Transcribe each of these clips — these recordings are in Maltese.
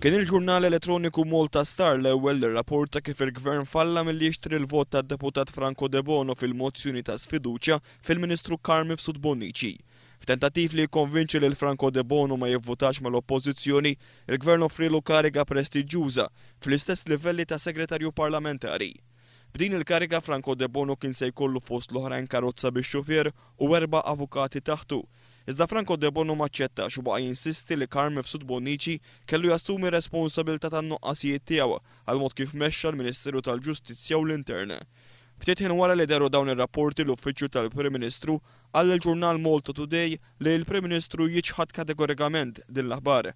Kien il-ġurnal elettroniku Malta Star l-ewwel li rrapporta kif il-Gvern falla milli jixtri l-vot tad-deputat Franco De Bono fil-mozzjoni ta' sfiduċja fil-Ministru Carmif Sud-Bonnici. F'tentattiv li jikkonvinċi lil Franco De Bono ma jivvotax mal-Oppożizzjoni, il-Gvern offrilu kariga prestiġjuża fl-istess livelli ta' segretarju parlamentari. B'din il-kariga Franco De Bono kien se jkollu fost l-oħrajn karozza bix-xufier u 4 avukati taħtu. Iżda Franco De Bono maċċettax u baqa' jinsisti li Carmif Sud-Bonnici kellu jassumi responsabilità tan-nuqqasijiet tiegħu għal mod kif mexxa l-Ministeru tal-Ġustizzja u l-Intern. Ftit ħin wara li deru dawn ir-rapporti l-Uffiċċju tal-Prim Ministru qal il-ġurnal Malta Today li l-Prim Ministru jiġħad kategorikament din l-aħbar.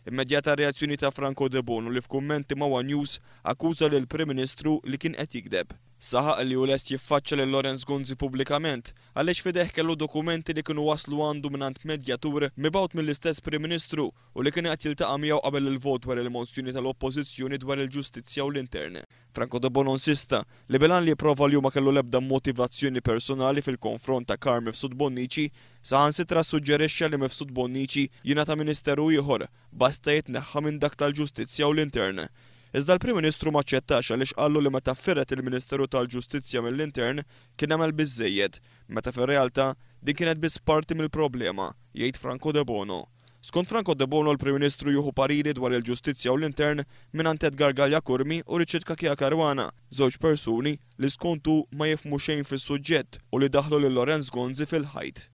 Immedjata reazzjoni ta' Franco De Bono li f'kummenti ma' One News akkuża lil Prim Ministru li kien qed jikdeb. Saħaq li hu lest jiffaċċja lil Lorenz Gonzi pubblikament għaliex fideh kellu dokumenti li kienu waslu għandu mingħand medjatur mibgħut mill-istess Prim Ministru u li kien qed jiltaqa' miegħu qabel il-vot dwar il-mozzjoni tal-Oppożizzjoni dwar il-Ġustizzja u l-Intern. Franco De Bono insista li bilan li jipprova li ma kellu l-ebda motivazzjoni personali fil-konfront ta' Carmif Sud-Bonnici, saħansitra suġġerixxa li Mifsud Bonnici jingħata ministeru ieħor basta jitneħħa minn dak tal-Ġustizzja u l-Intern. Iżda l-Prim Ministru maċċettax għaliex qallu li meta firret il-Ministeru tal-Ġustizzja mill-Intern kien għamel biżżejjed, meta fir-realtà din kienet biss parti mill-problema, jgħid Franco De Bono. Skont Franco De Bono l-Prim Ministru jieħu pariri dwar il-Ġustizzja u l-Intern mingħand Edgar Gallia Kurmi u Richard Kakija Caruana, żewġ persuni li skontu ma jifhmu xejn fis-suġġett u li daħlu lil Lorenz Gonzi fil-ħajt.